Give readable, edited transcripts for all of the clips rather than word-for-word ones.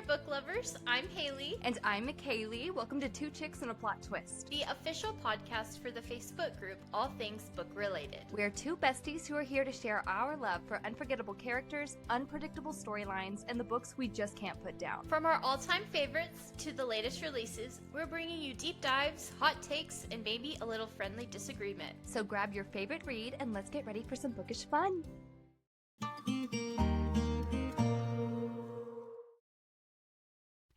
book lovers. I'm Haley. And I'm McKaylee. Welcome to Two Chicks and a Plot Twist, the official podcast for the Facebook group All Things Book Related. We're two besties who are here to share our love for unforgettable characters, unpredictable storylines, and the books we just can't put down. From our all-time favorites to the latest releases, we're bringing you deep dives, hot takes, and maybe a little friendly disagreement. So grab your favorite read and let's get ready for some bookish fun.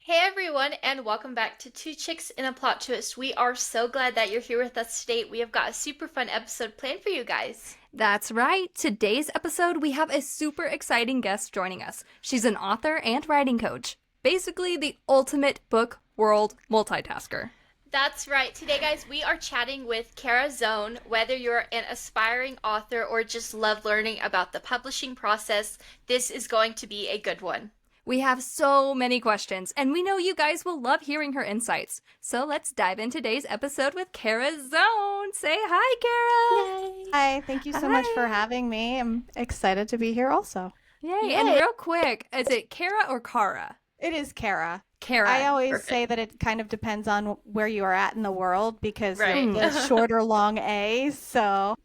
Hey everyone, and welcome back to Two Chicks and a Plot Twist. We are so glad that you're here with us today. We have got a super fun episode planned for you guys. That's right. Today's episode, we have a super exciting guest joining us. She's an author and writing coach. Basically, the ultimate book world multitasker. That's right. Today, guys, we are chatting with Kara Zone. Whether you're an aspiring author or just love learning about the publishing process, this is going to be a good one. We have so many questions, and we know you guys will love hearing her insights. So let's dive into today's episode with Kara Zone. Say hi, Kara. Yay. Hi, thank you so much for having me. I'm excited to be here also. Yay. And real quick, is it Kara or Kara? It is Kara. Kara. I always say that it kind of depends on where you are at in the world because right. the short or long A. So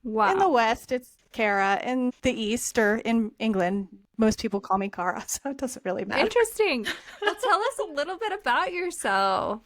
wow. In the West, it's Kara. In the East or in England, most people call me Kara, so it doesn't really matter. Interesting. Well, tell us a little bit about yourself.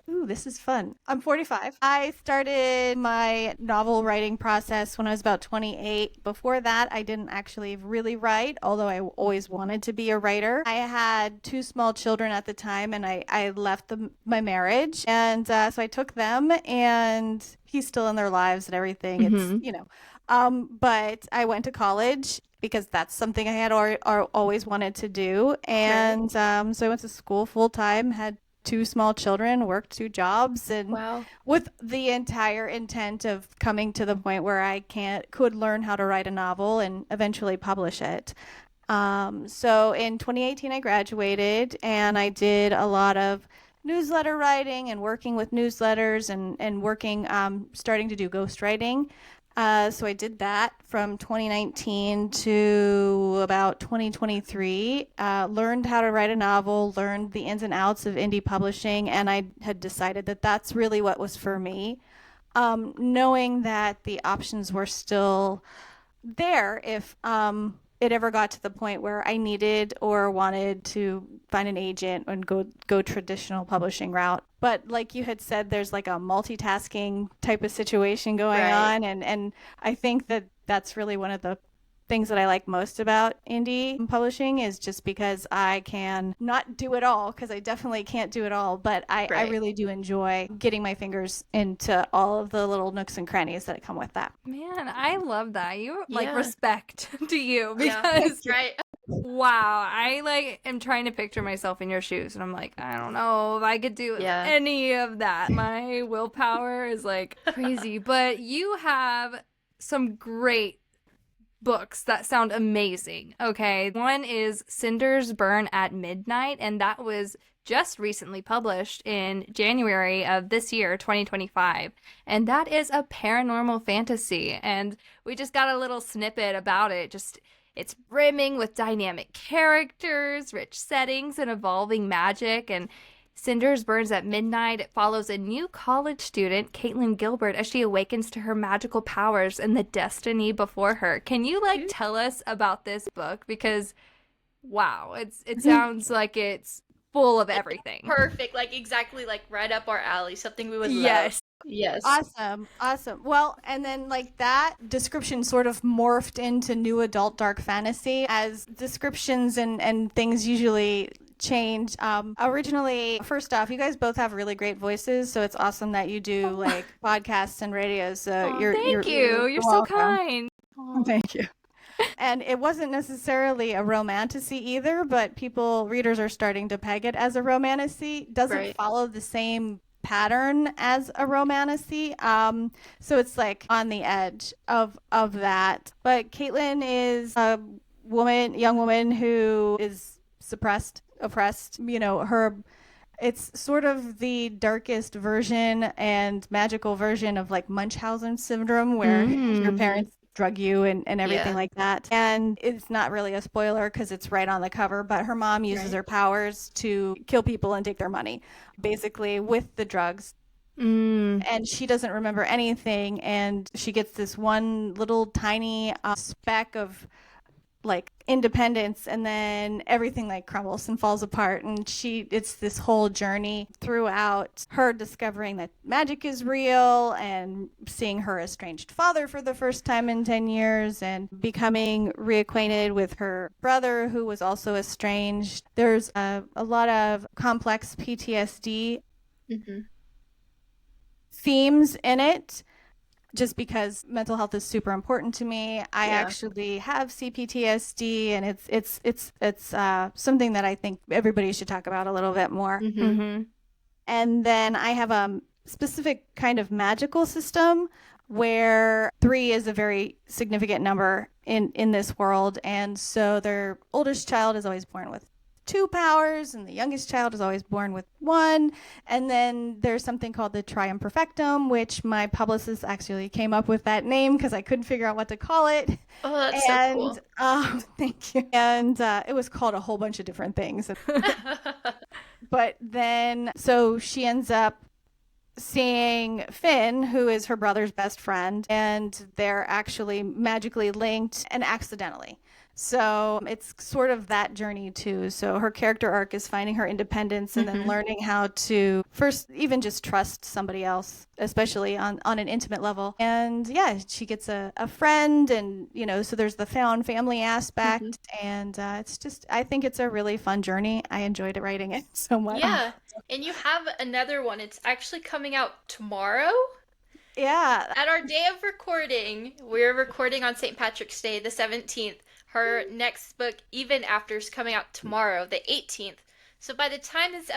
This is fun. I'm 45. I started my novel writing process when I was about 28. Before that, I didn't actually really write, although I always wanted to be a writer. I had two small children at the time, and I left my marriage. And so I took them, and he's still in their lives and everything. It's, but I went to college because that's something I had always wanted to do. And so I went to school full time, had two small children, worked two jobs, and with the entire intent of coming to the point where I could learn how to write a novel and eventually publish it. So in 2018, I graduated, and I did a lot of newsletter writing and working with newsletters and working, starting to do ghostwriting. So I did that from 2019 to about 2023, learned how to write a novel, learned the ins and outs of indie publishing, and I had decided that that's really what was for me, knowing that the options were still there if it ever got to the point where I needed or wanted to find an agent and go traditional publishing route. But like you had said, there's like a multitasking type of situation going on. And I think that that's really one of the things that I like most about indie publishing is just because I can not do it all, because I definitely can't do it all, but I really do enjoy getting my fingers into all of the little nooks and crannies that come with that. Man, I love that. You respect to you because wow, I am trying to picture myself in your shoes, and I'm like, I don't know if I could do any of that. My willpower is crazy, but you have some great books that sound amazing. Okay, one is Cinder's Burn at Midnight, and that was just recently published in January of this year, 2025. And that is a paranormal fantasy, and we just got a little snippet about it. It's brimming with dynamic characters, rich settings, and evolving magic. And Cinder's Burns at Midnight, it follows a new college student, Caitlin Gilbert, as she awakens to her magical powers and the destiny before her. Can you tell us about this book? Because wow, it sounds like it's full of everything. Perfect, exactly right up our alley. Something we would love. Yes. Awesome. Well, and then that description sort of morphed into new adult dark fantasy as descriptions and things usually change. Originally, first off, you guys both have really great voices, so it's awesome that you do podcasts and radios. So thank you. You're so kind. Thank you. And it wasn't necessarily a romantasy either, but readers are starting to peg it as a romantasy. Doesn't follow the same pattern as a romantasy. So it's on the edge of that. But Caitlin is a young woman who is suppressed, oppressed. It's sort of the darkest version and magical version of Munchausen syndrome, where your parents drug you and everything like that. And it's not really a spoiler because it's right on the cover, but her mom uses her powers to kill people and take their money, basically with the drugs. And she doesn't remember anything, and she gets this one little tiny speck of like independence, and then everything like crumbles and falls apart, and it's this whole journey throughout her discovering that magic is real and seeing her estranged father for the first time in 10 years and becoming reacquainted with her brother who was also estranged. There's a lot of complex PTSD themes in it, just because mental health is super important to me. I actually have CPTSD, and it's something that I think everybody should talk about a little bit more. And then I have a specific kind of magical system where 3 is a very significant number in this world, and so their oldest child is always born with 2 powers, and the youngest child is always born with 1. And then there's something called the Trium Perfectum, which my publicist actually came up with that name because I couldn't figure out what to call it. Oh, that's so cool. Thank you. And it was called a whole bunch of different things. But then, so she ends up seeing Finn, who is her brother's best friend, and they're actually magically linked and accidentally. So it's sort of that journey too. So her character arc is finding her independence and then learning how to first even just trust somebody else, especially on an intimate level. And yeah, she gets a friend, and so there's the found family aspect. And it's just, I think it's a really fun journey. I enjoyed writing it so much. Yeah. And you have another one. It's actually coming out tomorrow. Yeah. At our day of recording, we're recording on St. Patrick's Day, the 17th. Her next book, Even After, is coming out tomorrow, the 18th. So by the time this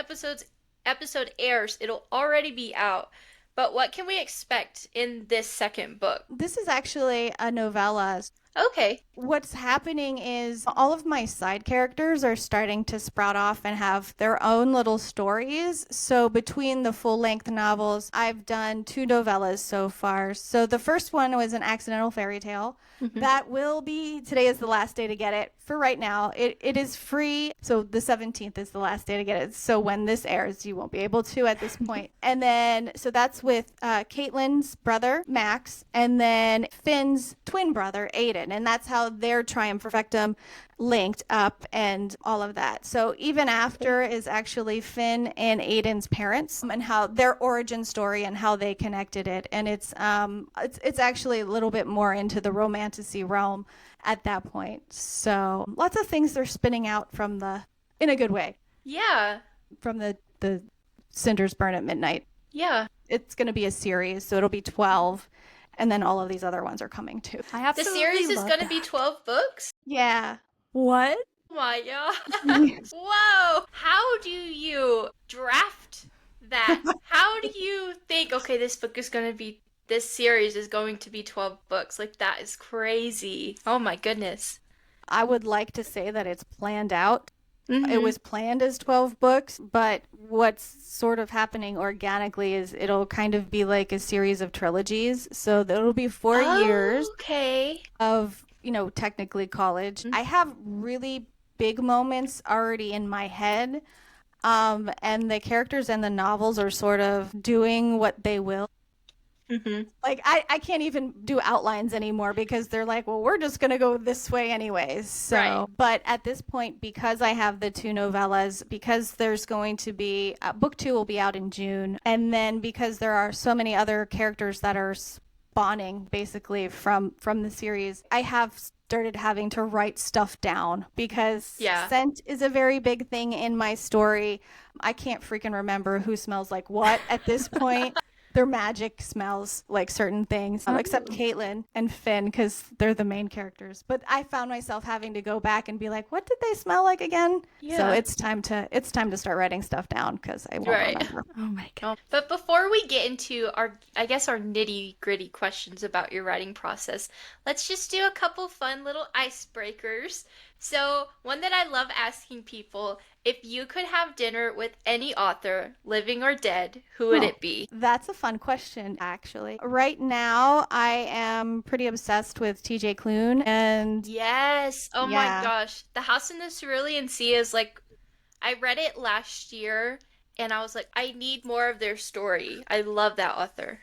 episode airs, it'll already be out. But what can we expect in this second book? This is actually a novella. Okay. What's happening is all of my side characters are starting to sprout off and have their own little stories. So between the full-length novels, I've done 2 novellas so far. So the first one was an accidental fairy tale. That will be, today is the last day to get it. For right now, it is free. So the 17th is the last day to get it. So when this airs, you won't be able to at this point. And then, so that's with Caitlin's brother, Max, and then Finn's twin brother, Aiden. And that's how their Triumph Perfectum linked up and all of that. So Even After is actually Finn and Aiden's parents and how their origin story and how they connected it. And it's actually a little bit more into the romantasy realm at that point. So lots of things they're spinning out from in a good way. Yeah. From the Cinders Burn at Midnight. Yeah. It's going to be a series, so it'll be 12. And then all of these other ones are coming too. The series is going to be 12 books? Yeah. What? Oh my god. Whoa. How do you draft that? How do you think, okay, this series is going to be 12 books? Like, that is crazy. Oh my goodness. I would like to say that it's planned out. It was planned as 12 books, but what's sort of happening organically is it'll kind of be like a series of trilogies. So it'll be 4 years of, technically college. I have really big moments already in my head, and the characters and the novels are sort of doing what they will. Like, I can't even do outlines anymore because they're like, well, we're just going to go this way anyways. So, But at this point, because I have the 2 novellas, because there's going to be, book 2 will be out in June. And then because there are so many other characters that are spawning basically from the series, I have started having to write stuff down because scent is a very big thing in my story. I can't freaking remember who smells like what at this point. Their magic smells like certain things, except Caitlin and Finn, because they're the main characters. But I found myself having to go back and be like, what did they smell like again? Yeah. So it's time to start writing stuff down because I won't remember. Oh my god. But before we get into our nitty-gritty questions about your writing process, let's just do a couple fun little icebreakers. So, one that I love asking people, if you could have dinner with any author, living or dead, who would it be? That's a fun question, actually. Right now, I am pretty obsessed with TJ Klune, and Yes. Oh my yeah, gosh. The House in the Cerulean Sea is like, I read it last year and I was like, I need more of their story. I love that author.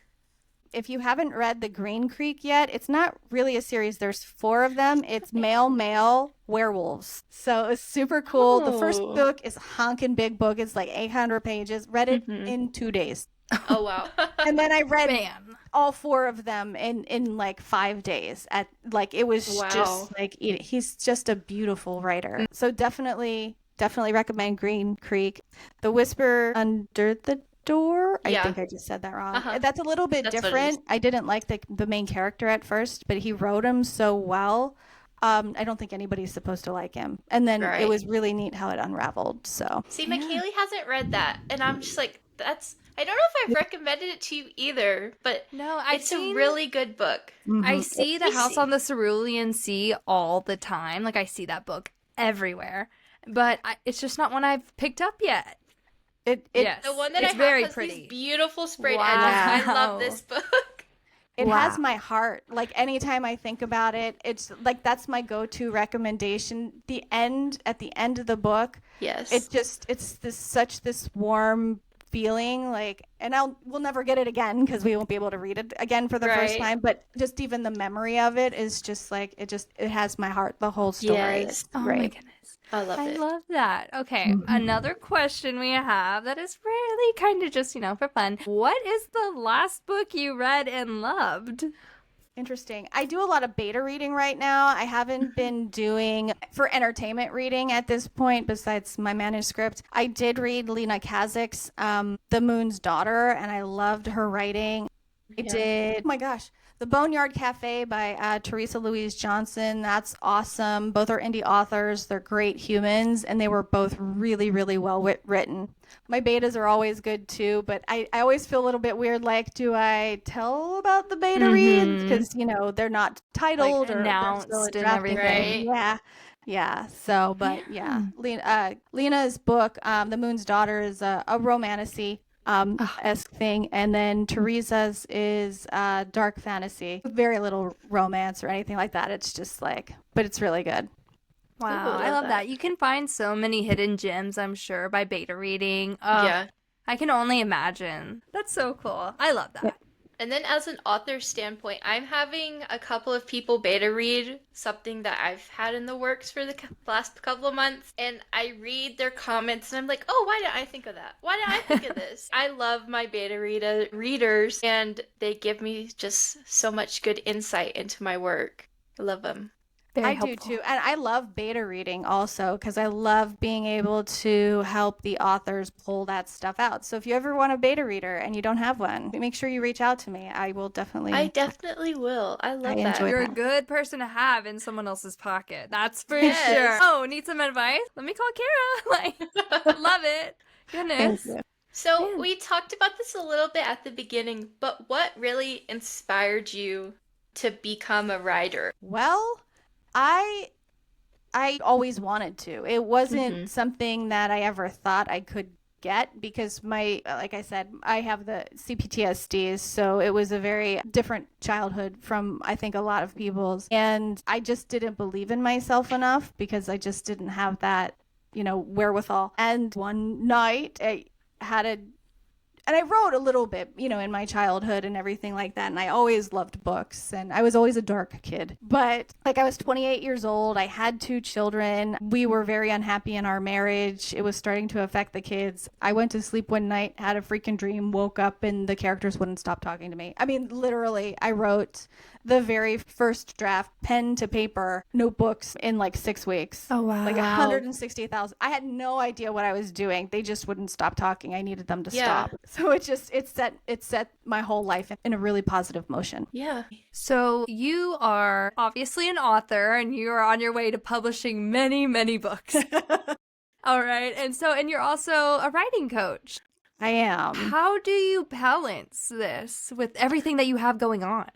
if you haven't read The Green Creek yet, it's not really a series. There's 4 of them. It's male werewolves. So it's super cool. The first Oh. book is a honkin' big book. It's like 800 pages. Read it in 2 days. Oh wow. And then I read all 4 of them in like 5 days. At like it was just like he's just a beautiful writer. So definitely recommend Green Creek. The Whisper Under the Door. I think I just said that wrong. That's a little bit different. I didn't like the main character at first, but he wrote him so well. I don't think anybody's supposed to like him. And then it was really neat how it unraveled. So see, McKaylee hasn't read that, and I'm just like, I don't know if I've recommended it to you either, but no, it's a really good book. I see The House on the Cerulean Sea all the time. Like, I see that book everywhere, but it's just not one I've picked up yet. Yes. The one that I have very has pretty. These beautiful sprayed edges. I love this book. It has my heart. Like anytime I think about it, it's like that's my go-to recommendation. At the end of the book, it's this warm feeling, like, and we'll never get it again because we won't be able to read it again for the first time. But just even the memory of it is just like it has my heart. The whole story. Yes. Oh my goodness. I love that. Okay, another question we have that is really kind of just, for fun. What is the last book you read and loved? Interesting. I do a lot of beta reading right now. I haven't been doing for entertainment reading at this point besides my manuscript. I did read Lena Kazak's The Moon's Daughter, and I loved her writing. I did. Oh my gosh. The Boneyard Cafe by Teresa Louise Johnson. That's awesome. Both are indie authors. They're great humans, and they were both really, really well written. My betas are always good too, but I always feel a little bit weird. Like, do I tell about the beta reads? Because, they're not titled like, or announced and everything. Right? Yeah. So, but Lena's book, The Moon's Daughter, is a romantasy. Esque thing, and then Teresa's is dark fantasy, very little romance or anything like that. It's just like, but it's really good. Wow, I love that. You can find so many hidden gems, I'm sure, by beta reading. I can only imagine. That's so cool. I love that. And then as an author standpoint, I'm having a couple of people beta read something that I've had in the works for the last couple of months. And I read their comments and I'm like, oh, why didn't I think of that? Why didn't I think of this? I love my beta readers, and they give me just so much good insight into my work. I love them. I do too. And I love beta reading also because I love being able to help the authors pull that stuff out. So if you ever want a beta reader and you don't have one, make sure you reach out to me. I definitely will. I love that. You're a good person to have in someone else's pocket. That's for sure. Oh, need some advice? Let me call Kara. Love it. Goodness. So we talked about this a little bit at the beginning, but what really inspired you to become a writer? Well, I always wanted to. It wasn't something that I ever thought I could get because like I said, I have the CPTSD, so it was a very different childhood from I think a lot of people's, and I just didn't believe in myself enough because I just didn't have that, wherewithal. And one night and I wrote a little bit, in my childhood and everything like that. And I always loved books, and I was always a dark kid. But I was 28 years old. I had 2 children. We were very unhappy in our marriage. It was starting to affect the kids. I went to sleep one night, had a freaking dream, woke up, and the characters wouldn't stop talking to me. I mean, literally, I wrote the very first draft, pen to paper, notebooks in 6 weeks. Oh, wow. 160,000. I had no idea what I was doing. They just wouldn't stop talking. I needed them to stop. So it set my whole life in a really positive motion. Yeah. So you are obviously an author, and you are on your way to publishing many, many books. All right. And you're also a writing coach. I am. How do you balance this with everything that you have going on?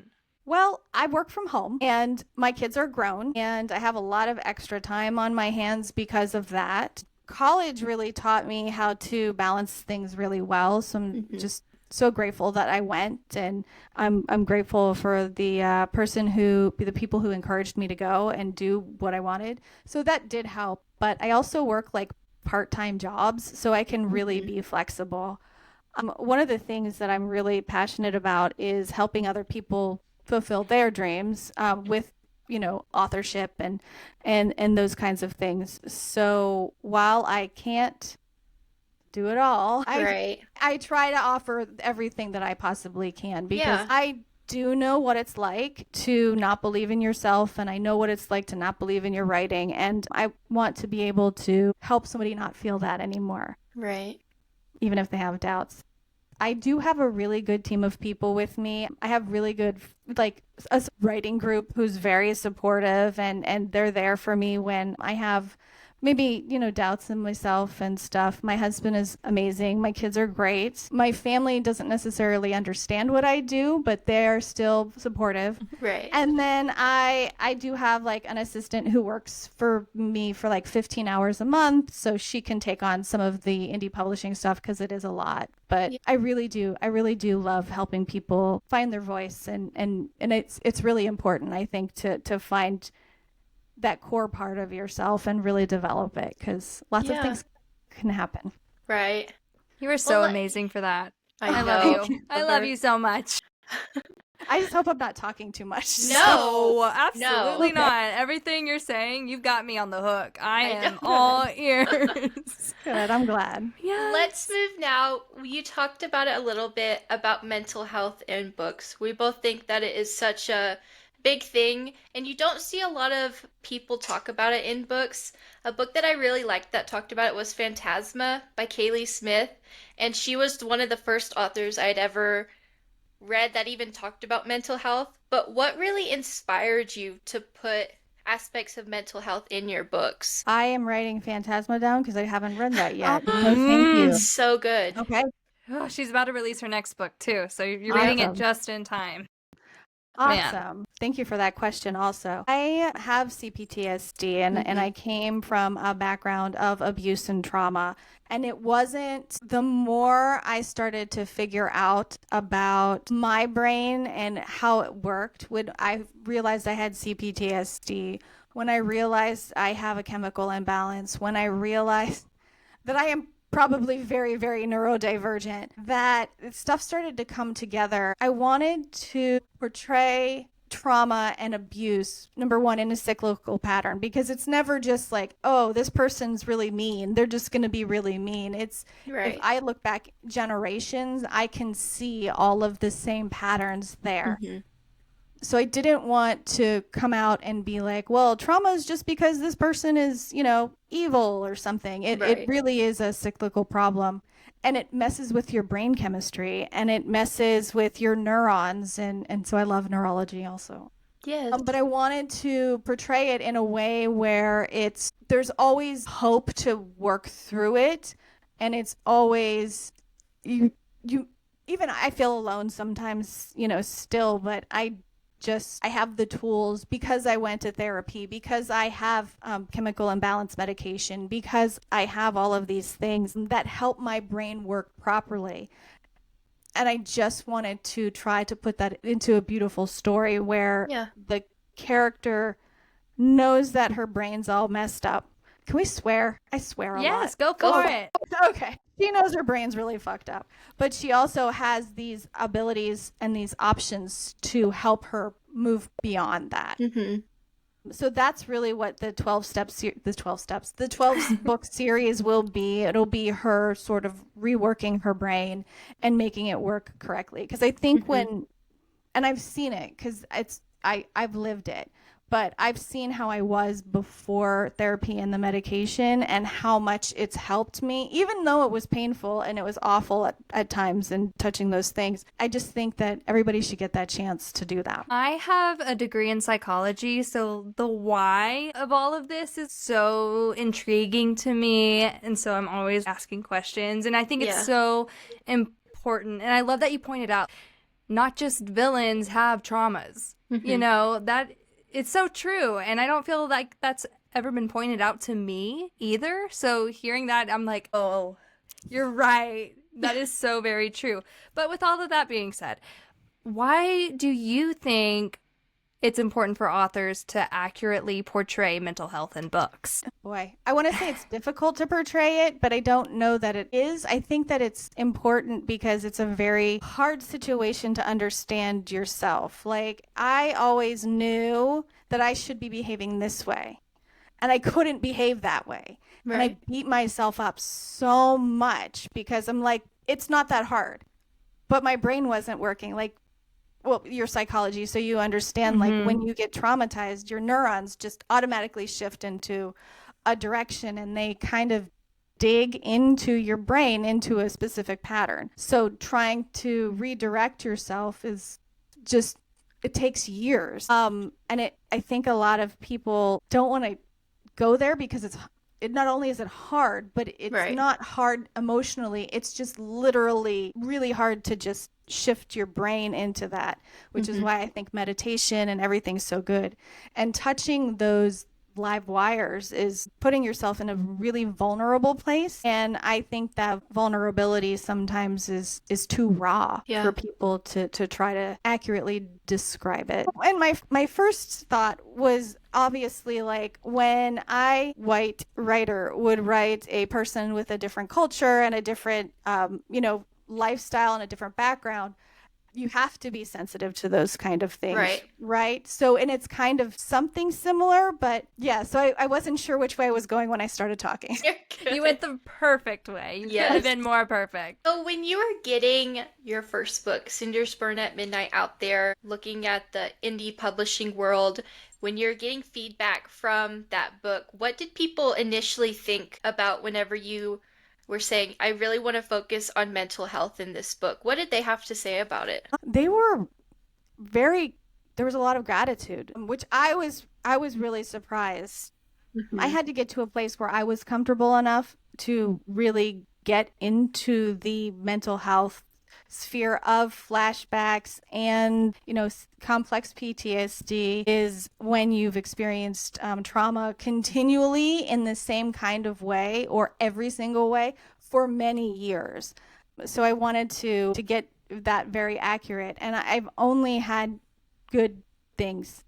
Well, I work from home and my kids are grown and I have a lot of extra time on my hands because of that. College really taught me how to balance things really well. So I'm just so grateful that I went, and I'm grateful for the the people who encouraged me to go and do what I wanted. So that did help. But I also work like part-time jobs, so I can really be flexible. One of the things that I'm really passionate about is helping other people fulfill their dreams with, authorship and those kinds of things. So while I can't do it all, I try to offer everything that I possibly can, because I do know what it's like to not believe in yourself, and I know what it's like to not believe in your writing, and I want to be able to help somebody not feel that anymore. Right. Even if they have doubts. I do have a really good team of people with me. I have really good, like, a writing group who's very supportive, and they're there for me when I have maybe, doubts in myself and stuff. My husband is amazing. My kids are great. My family doesn't necessarily understand what I do, but they're still supportive. Right. And then I do have like an assistant who works for me for like 15 hours a month, so she can take on some of the indie publishing stuff because it is a lot. But I really do love helping people find their voice, and it's really important, I think, to find that core part of yourself and really develop it, because lots of things can happen. Right. You were so amazing for that. I love you. I love you so much. I just hope I'm not talking too much. No, absolutely not. Everything you're saying, you've got me on the hook. I am all ears. Good, I'm glad. Yes. Let's move now. You talked about it a little bit about mental health in books. We both think that it is such a big thing, and you don't see a lot of people talk about it in books. A book that I really liked that talked about it was Phantasma by Kaylee Smith, and she was one of the first authors I had ever read that even talked about mental health. But what really inspired you to put aspects of mental health in your books? I am writing Phantasma down because I haven't read that yet. Thank you. So good. Okay. Oh, she's about to release her next book too, so you're reading it just in time. Awesome. Man. Thank you for that question also. I have CPTSD, and I came from a background of abuse and trauma. And it wasn't, the more I started to figure out about my brain and how it worked, when I realized I had CPTSD, when I realized I have a chemical imbalance, when I realized that I am probably very, very neurodivergent, that stuff started to come together. I wanted to portray trauma and abuse, number one, in a cyclical pattern, because it's never just like, oh, this person's really mean, they're just going to be really mean. It's if I look back generations, I can see all of the same patterns there. So I didn't want to come out and be like, well, trauma is just because this person is, evil or something. It really is a cyclical problem. And it messes with your brain chemistry, and it messes with your neurons. And so I love neurology also. Yes. But I wanted to portray it in a way where there's always hope to work through it. And it's always, you even I feel alone sometimes, still, but I have the tools because I went to therapy, because I have chemical imbalance medication, because I have all of these things that help my brain work properly. And I just wanted to try to put that into a beautiful story where the character knows that her brain's all messed up. Can we swear? I swear a lot. Yes, go for it. Okay. She knows her brain's really fucked up, but she also has these abilities and these options to help her move beyond that. So that's really what the 12 book series will be. It'll be her sort of reworking her brain and making it work correctly. Because I think and I've seen it, because I've lived it. But I've seen how I was before therapy and the medication, and how much it's helped me, even though it was painful and it was awful at times and touching those things. I just think that everybody should get that chance to do that. I have a degree in psychology, so the why of all of this is so intriguing to me. And so I'm always asking questions. And I think it's so important. And I love that you pointed out not just villains have traumas. You know, that it's so true. And I don't feel like that's ever been pointed out to me either. So hearing that, I'm like, oh, you're right. That is so very true. But with all of that being said, why do you think it's important for authors to accurately portray mental health in books? Boy, I want to say it's difficult to portray it, but I don't know that it is. I think that it's important because it's a very hard situation to understand yourself. Like, I always knew that I should be behaving this way, and I couldn't behave that way. Right. And I beat myself up so much because I'm like, it's not that hard. But my brain wasn't working. Like, well, your psychology, so you understand, like, when you get traumatized, your neurons just automatically shift into a direction, and they kind of dig into your brain into a specific pattern. So trying to redirect yourself is just, it takes years. And I think a lot of people don't want to go there because it not only is it hard, but it's not hard emotionally. It's just literally really hard to just shift your brain into that, which is why I think meditation and everything's so good. And touching those live wires is putting yourself in a really vulnerable place. And I think that vulnerability sometimes is too raw for people to try to accurately describe it. And my first thought was obviously, like, when white writer would write a person with a different culture and a different, lifestyle and a different background, you have to be sensitive to those kind of things. Right. So, and it's kind of something similar, but yeah, so I wasn't sure which way I was going when I started talking. You went the perfect way. You could have been more perfect. So when you were getting your first book, Cinder's Burn at Midnight, out there, looking at the indie publishing world, when you're getting feedback from that book, what did people initially think about whenever you were saying, I really want to focus on mental health in this book? What did they have to say about it? They were there was a lot of gratitude, which I was really surprised. I had to get to a place where I was comfortable enough to really get into the mental health sphere of flashbacks and, complex PTSD is when you've experienced trauma continually in the same kind of way or every single way for many years. So I wanted to get that very accurate, and I've only had good things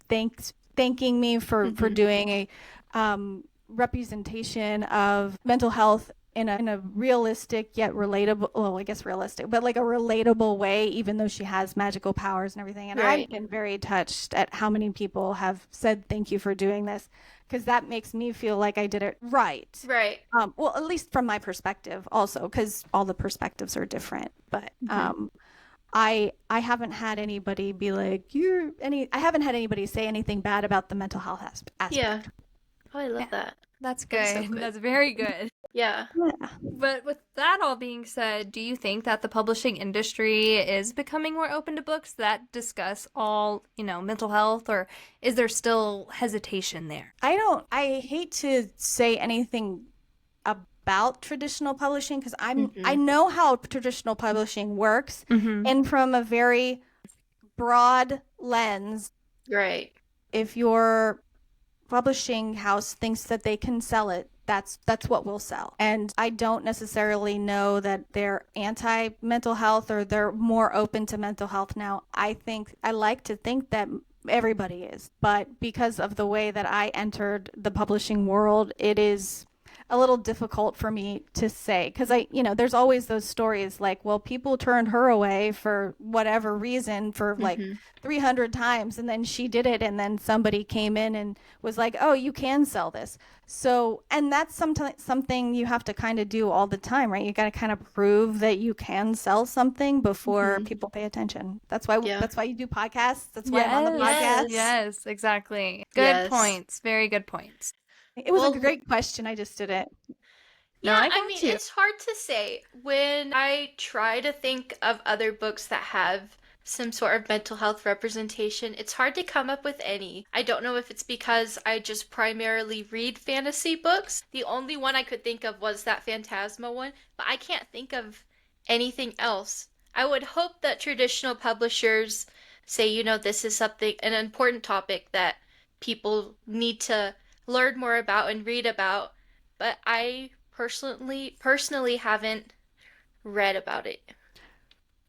thanking me for doing a representation of mental health in a realistic yet relatable, well, I guess realistic, but like a relatable way, even though she has magical powers and everything. And I've been very touched at how many people have said thank you for doing this, because that makes me feel like I did it right. Well, at least from my perspective also, because all the perspectives are different. But I haven't had anybody be like, I haven't had anybody say anything bad about the mental health aspect. Yeah. Oh, I love that. That's good. That's so good. That's very good. Yeah. But with that all being said, do you think that the publishing industry is becoming more open to books that discuss all, mental health, or is there still hesitation there? I hate to say anything about traditional publishing because I know how traditional publishing works, and from a very broad lens. Right. If your publishing house thinks that they can sell it, that's what will sell. And I don't necessarily know that they're anti-mental health or they're more open to mental health now. I like to think that everybody is, but because of the way that I entered the publishing world, it is a little difficult for me to say, because there's always those stories like, well, people turned her away for whatever reason for like 300 times, and then she did it, and then somebody came in and was like, oh, you can sell this. So, and that's something you have to kind of do all the time, right? You got to kind of prove that you can sell something before people pay attention. That's why you do podcasts. That's why I'm on the podcast. Yes, exactly. Good points. Very good points. It was a great question. I just did it. Yeah, it's hard to say. When I try to think of other books that have some sort of mental health representation, it's hard to come up with any. I don't know if it's because I just primarily read fantasy books. The only one I could think of was that Phantasma one, but I can't think of anything else. I would hope that traditional publishers say, you know, this is an important topic that people need to learn more about and read about, but I personally haven't read about it.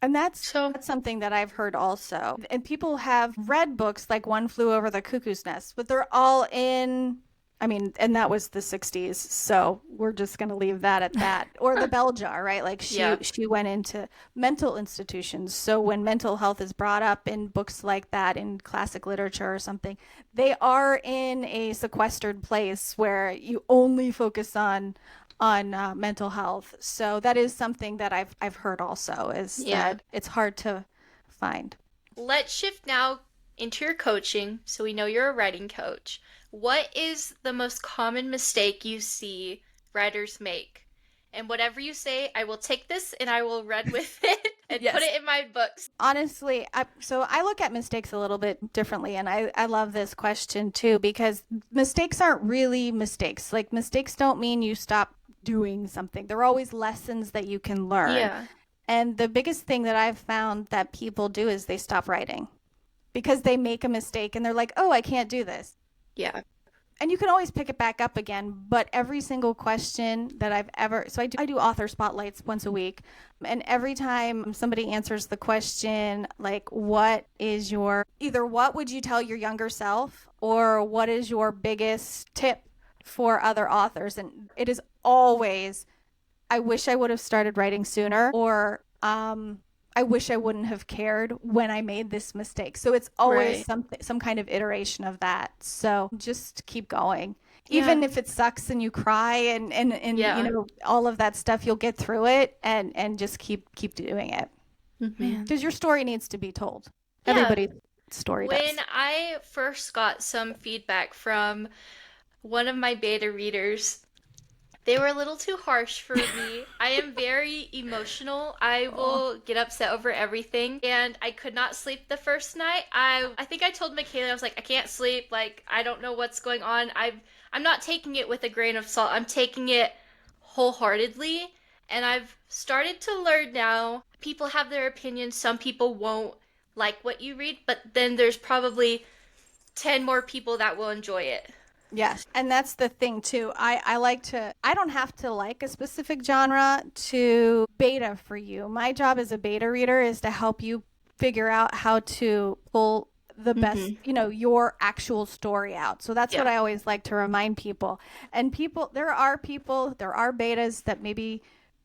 And that's something that I've heard also. And people have read books like One Flew Over the Cuckoo's Nest, but they're all in, I mean, and that was the 60s, so we're just going to leave that at that. Or the Bell Jar, right? Like she went into mental institutions. So when mental health is brought up in books like that in classic literature or something, they are in a sequestered place where you only focus on mental health. So that is something that I've heard also is that it's hard to find. Let's shift now into your coaching. So we know you're a writing coach. What is the most common mistake you see writers make? And whatever you say, I will take this and I will run with it and put it in my books. Honestly, I look at mistakes a little bit differently, and I love this question too, because mistakes aren't really mistakes. Like, mistakes don't mean you stop doing something. They're always lessons that you can learn. Yeah. And the biggest thing that I've found that people do is they stop writing because they make a mistake and they're like, oh, I can't do this. Yeah. And you can always pick it back up again, but every single question that I've ever, so I do author spotlights once a week, and every time somebody answers the question, like, what would you tell your younger self, or what is your biggest tip for other authors? And it is always, I wish I would have started writing sooner, or I wish I wouldn't have cared when I made this mistake. So it's always some kind of iteration of that. So just keep going. Even if it sucks and you cry and you know, all of that stuff, you'll get through it and just keep doing it. Because your story needs to be told. Yeah. Everybody's story does. When I first got some feedback from one of my beta readers, they were a little too harsh for me. I am very emotional. I will get upset over everything. And I could not sleep the first night. I think I told Michaela, I was like, I can't sleep. Like, I don't know what's going on. I'm not taking it with a grain of salt. I'm taking it wholeheartedly. And I've started to learn now. People have their opinions. Some people won't like what you read. But then there's probably 10 more people that will enjoy it. Yes. And that's the thing too. I don't have to like a specific genre to beta for you. My job as a beta reader is to help you figure out how to pull the best, you know, your actual story out. So that's what I always like to remind people. And there are betas that maybe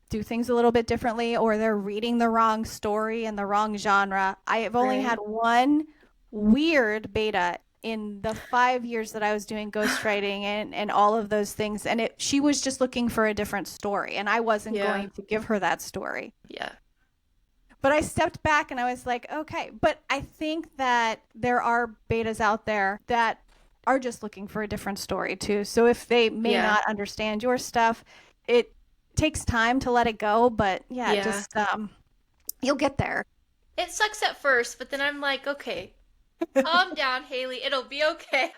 do things a little bit differently, or they're reading the wrong story and the wrong genre. I have only had one weird beta in the 5 years that I was doing ghostwriting and all of those things. And she was just looking for a different story, and I wasn't going to give her that story. Yeah. But I stepped back and I was like, okay. But I think that there are betas out there that are just looking for a different story too. So if they may not understand your stuff, it takes time to let it go. But just you'll get there. It sucks at first, but then I'm like, okay, calm down, Haley. It'll be okay.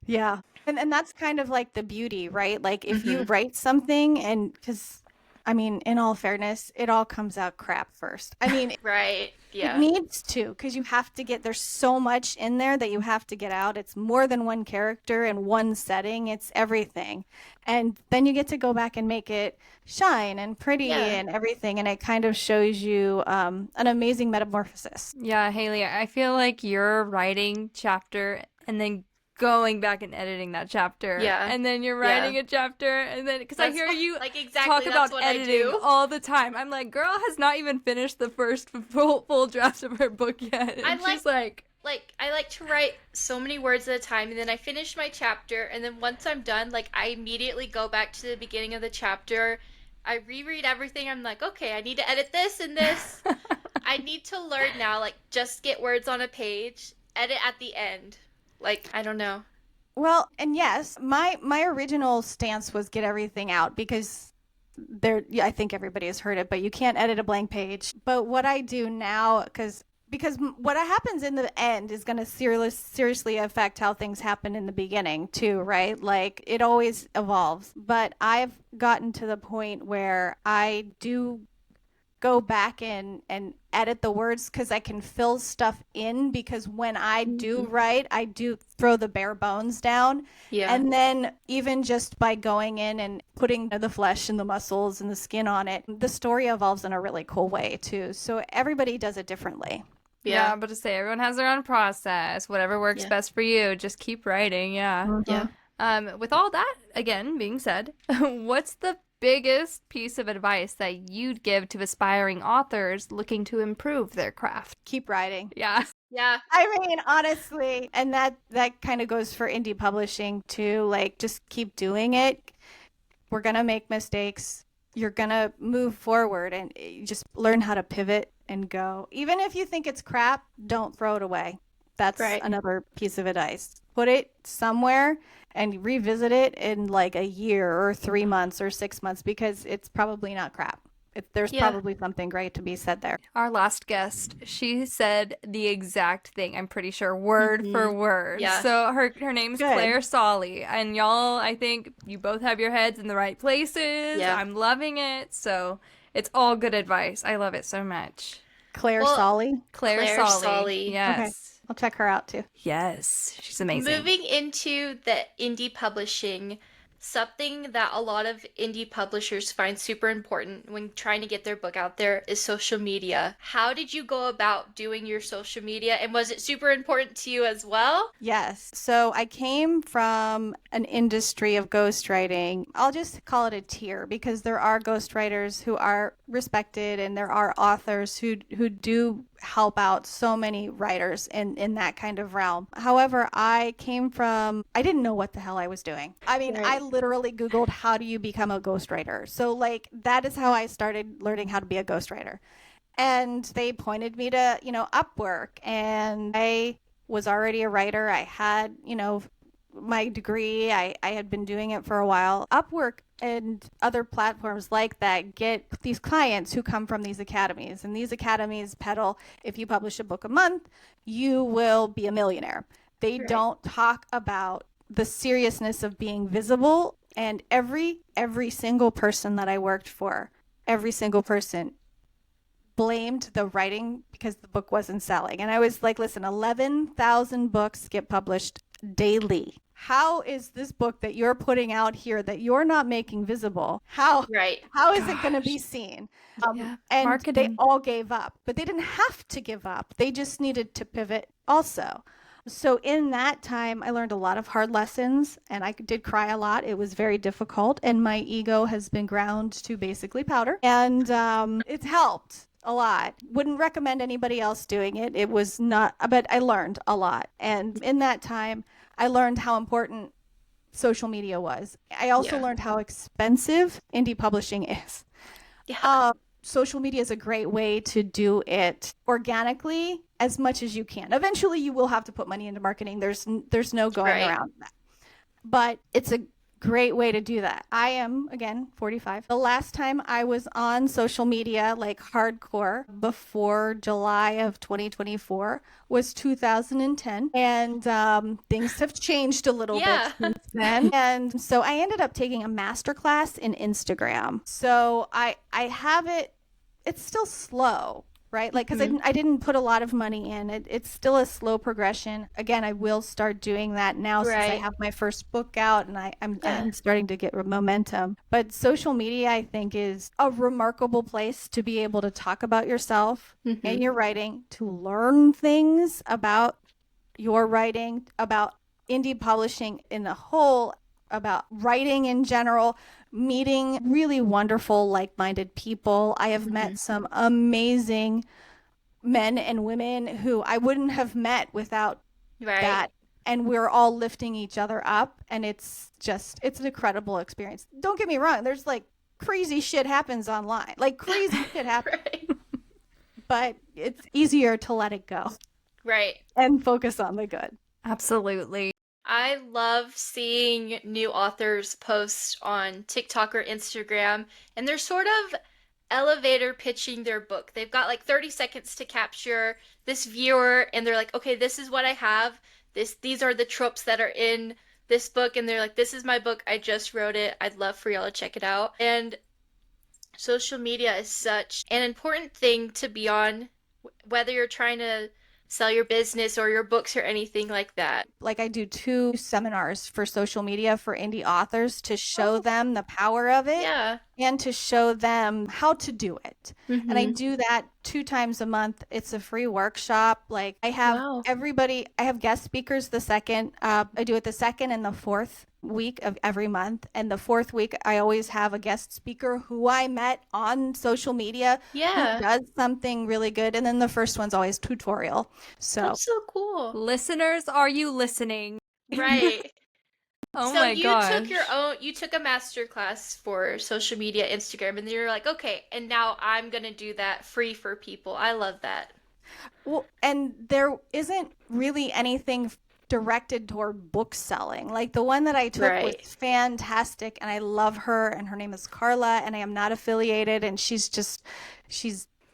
Yeah. And that's kind of like the beauty, right? Like if you write something, and because, I mean, in all fairness, it all comes out crap first. I mean, right. Yeah. It needs to, because you have to there's so much in there that you have to get out. It's more than one character and one setting. It's everything. And then you get to go back and make it shine and pretty and everything. And it kind of shows you an amazing metamorphosis. Yeah, Haley, I feel like you're writing chapter and then going back and editing that chapter. Yeah. And then you're writing a chapter, and then, because I hear you talk about editing all the time. I'm like, girl has not even finished the first full draft of her book yet. And she's like, I like to write so many words at a time, and then I finish my chapter, and then once I'm done, like, I immediately go back to the beginning of the chapter. I reread everything. I'm like, okay, I need to edit this and this. I need to learn now, like, just get words on a page, edit at the end. Like, I don't know. Well, and yes, my original stance was get everything out, because I think everybody has heard it, but you can't edit a blank page. But what I do now, because what happens in the end is going to seriously affect how things happen in the beginning too, right? Like, it always evolves. But I've gotten to the point where I do go back and edit the words because I can fill stuff in, because when I do write, I do throw the bare bones down. Yeah. And then even just by going in and putting the flesh and the muscles and the skin on it, the story evolves in a really cool way too. So everybody does it differently. Yeah, but to say everyone has their own process, whatever works best for you, just keep writing. Yeah. Yeah. With all that, again, being said, what's the biggest piece of advice that you'd give to aspiring authors looking to improve their craft? Keep writing. Yeah. Yeah. I mean, honestly, and that kind of goes for indie publishing too. Like, just keep doing it. We're going to make mistakes. You're going to move forward, and you just learn how to pivot and go. Even if you think it's crap, don't throw it away. That's another piece of advice. Put it somewhere and revisit it in like a year or 3 months or 6 months, because it's probably not crap. There's probably something great to be said there. Our last guest, she said the exact thing, I'm pretty sure, word for word. Yeah. So her name's Claire Solly. And y'all, I think you both have your heads in the right places. Yeah. I'm loving it. So it's all good advice. I love it so much. Claire Solly? Claire Solly. Yes. Okay. I'll check her out too. Yes, she's amazing. Moving into the indie publishing, something that a lot of indie publishers find super important when trying to get their book out there is social media. How did you go about doing your social media, and was it super important to you as well? Yes. So I came from an industry of ghostwriting. I'll just call it a tier, because there are ghostwriters who are respected, and there are authors who do help out so many writers in that kind of realm. However, I didn't know what the hell I was doing. I mean, I literally Googled, how do you become a ghostwriter? So like, that is how I started learning how to be a ghostwriter. And they pointed me to, Upwork, and I was already a writer. I had, my degree. I had been doing it for a while. Upwork and other platforms like that get these clients who come from these academies, and these academies peddle, if you publish a book a month, you will be a millionaire. They don't talk about the seriousness of being visible. And every single person that I worked for, every single person blamed the writing because the book wasn't selling. And I was like, listen, 11,000 books get published daily. How is this book that you're putting out here that you're not making visible? How is it going to be seen? And marketing. They all gave up, but they didn't have to give up. They just needed to pivot also. So in that time, I learned a lot of hard lessons, and I did cry a lot. It was very difficult, and my ego has been ground to basically powder, and it's helped a lot. Wouldn't recommend anybody else doing it. It was not, but I learned a lot. And in that time, I learned how important social media was. I also learned how expensive indie publishing is. Yeah. Social media is a great way to do it organically as much as you can. Eventually, you will have to put money into marketing. There's no going around that. But it's a great way to do that. I am, again, 45. The last time I was on social media, like hardcore, before July of 2024 was 2010. And things have changed a little bit since then. And so I ended up taking a masterclass in Instagram. So I have it, it's still slow, right? Like, because I didn't put a lot of money in. It's still a slow progression. Again, I will start doing that now since I have my first book out, and I'm starting to get momentum. But social media, I think, is a remarkable place to be able to talk about yourself and your writing, to learn things about your writing, about indie publishing in the whole, about writing in general, meeting really wonderful, like-minded people. I have met some amazing men and women who I wouldn't have met without that. And we're all lifting each other up. And it's an incredible experience. Don't get me wrong. There's like crazy shit happens online. Like crazy shit happens. But it's easier to let it go. Right. And focus on the good. Absolutely. I love seeing new authors post on TikTok or Instagram, and they're sort of elevator pitching their book. They've got like 30 seconds to capture this viewer, and they're like, okay, this is what I have. These are the tropes that are in this book, and they're like, this is my book. I just wrote it. I'd love for y'all to check it out. And social media is such an important thing to be on, whether you're trying to sell your business or your books or anything like that. Like I do 2 seminars for social media for indie authors to show them the power of it. Yeah. And to show them how to do it. And I do that 2 times a month. It's a free workshop. Like I have everybody, I have guest speakers the second, I do it the second and the fourth week of every month. And the fourth week, I always have a guest speaker who I met on social media who does something really good. And then the first one's always tutorial. So that's so cool. Listeners, are you listening? Right. Oh my gosh. You took a master class for social media, Instagram, and you're like, okay, and now I'm going to do that free for people. I love that. Well, and there isn't really anything directed toward book selling. Like the one that I took was fantastic, and I love her, and her name is Carla, and I am not affiliated, and she's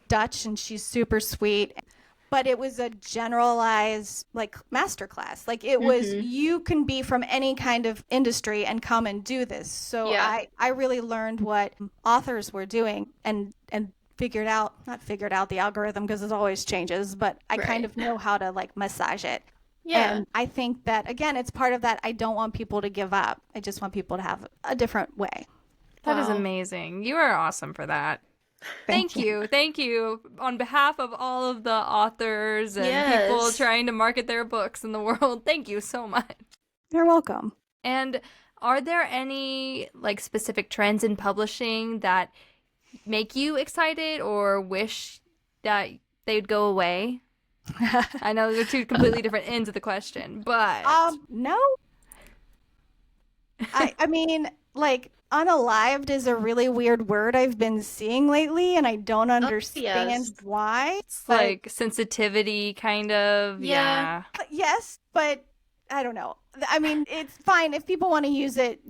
Dutch, and she's super sweet. But it was a generalized like masterclass. Like it was, you can be from any kind of industry and come and do this. So I really learned what authors were doing and not figured out the algorithm because it always changes, but I kind of know how to like massage it. Yeah. And I think that, again, it's part of that. I don't want people to give up. I just want people to have a different way. That is amazing. You are awesome for that. Thank you. Thank you. On behalf of all of the authors and people trying to market their books in the world, thank you so much. You're welcome. And are there any like specific trends in publishing that make you excited or wish that they'd go away? I know they're 2 completely different ends of the question, but no. I mean, like, unalived is a really weird word I've been seeing lately, and I don't understand why. It's like sensitivity, kind of. Yeah. Yes, but I don't know. I mean, it's fine if people want to use it,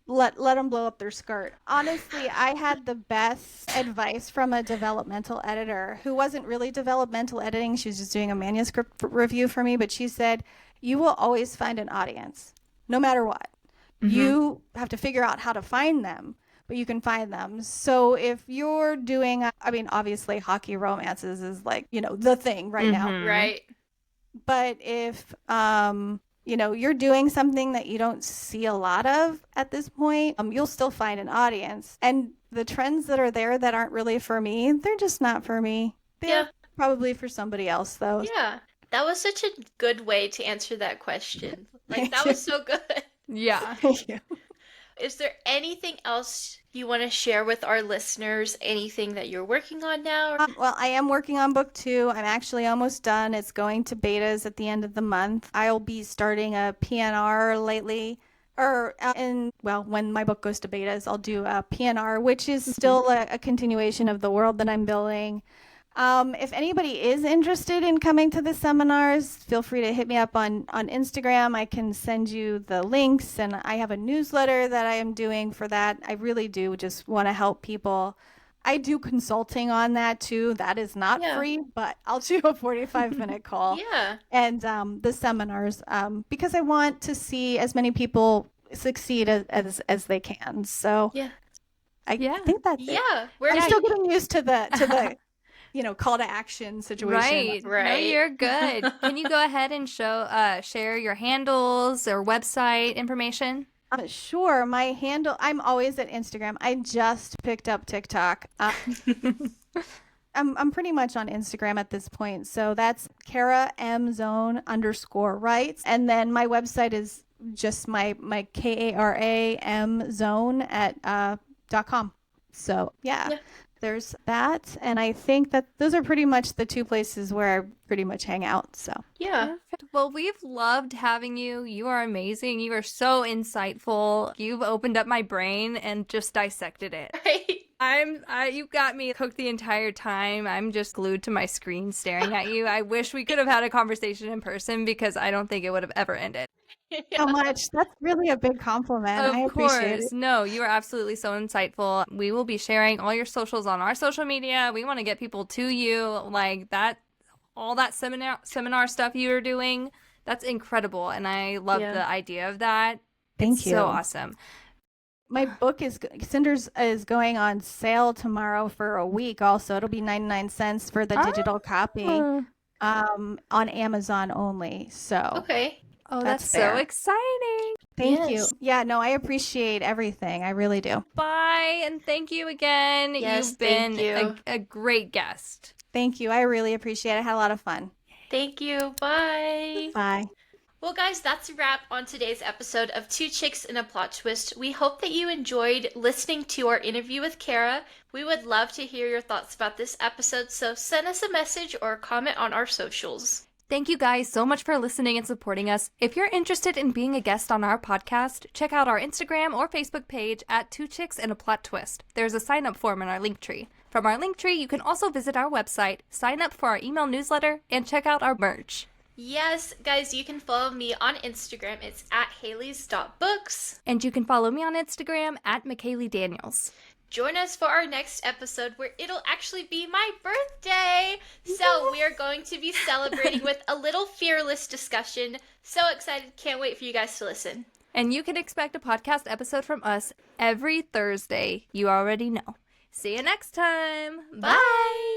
let them blow up their skirt. Honestly, I had the best advice from a developmental editor who wasn't really developmental editing. She was just doing a manuscript review for me, but she said, you will always find an audience, no matter what. You have to figure out how to find them, but you can find them. So if you're doing, I mean, obviously hockey romances is like, the thing right now. Right. But if, you're doing something that you don't see a lot of at this point, you'll still find an audience. And the trends that are there that aren't really for me, they're just not for me. They're probably for somebody else, though. Yeah. That was such a good way to answer that question. Like, that was so good. Yeah. Thank you. Is there anything else you want to share with our listeners? Anything that you're working on now? Well, I am working on book 2. I'm actually almost done. It's going to betas at the end of the month. I'll be starting a PNR when my book goes to betas, I'll do a PNR, which is still a continuation of the world that I'm building. If anybody is interested in coming to the seminars, feel free to hit me up on Instagram. I can send you the links, and I have a newsletter that I am doing for that. I really do just want to help people. I do consulting on that too. That is not free, but I'll do a 45-minute call. And the seminars, because I want to see as many people succeed as they can. So I think that's it. I'm still getting used to the call to action situation. Right. No, you're good. Can you go ahead and share your handles or website information? Sure. My handle, I'm always at Instagram. I just picked up TikTok. I'm pretty much on Instagram at this point. So that's Kara M Zone _writes. And then my website is just my KARAM Zone at .com. So there's that, and I think that those are pretty much the 2 places where I pretty much hang out. So well, we've loved having you. You are amazing. You are so insightful. You've opened up my brain and just dissected it. You got me hooked the entire time. I'm just glued to my screen staring at you. I wish we could have had a conversation in person because I don't think it would have ever ended. So much. That's really a big compliment. I appreciate it. No, you are absolutely so insightful. We will be sharing all your socials on our social media. We want to get people to you, like that, all that seminar stuff you are doing. That's incredible, and I love the idea of that. Thank you. So awesome. My book Cinder's is going on sale tomorrow for a week also. It'll be 99 cents for the digital copy. On Amazon only. So okay. Oh, that's so exciting. Thank you. Yeah, no, I appreciate everything. I really do. Bye, and thank you again. Yes, You've been a great guest. Thank you. I really appreciate it. I had a lot of fun. Thank you. Bye. Bye. Well, guys, that's a wrap on today's episode of Two Chicks and a Plot Twist. We hope that you enjoyed listening to our interview with Kara. We would love to hear your thoughts about this episode, so send us a message or comment on our socials. Thank you guys so much for listening and supporting us. If you're interested in being a guest on our podcast, check out our Instagram or Facebook page at Two Chicks and a Plot Twist. There's a sign-up form in our link tree. From our link tree, you can also visit our website, sign up for our email newsletter, and check out our merch. Yes, guys, you can follow me on Instagram. It's at Haleys.books. And you can follow me on Instagram at McKaylee Daniels. Join us for our next episode where it'll actually be my birthday. So we are going to be celebrating with a little fearless discussion. So excited. Can't wait for you guys to listen. And you can expect a podcast episode from us every Thursday. You already know. See you next time. Bye.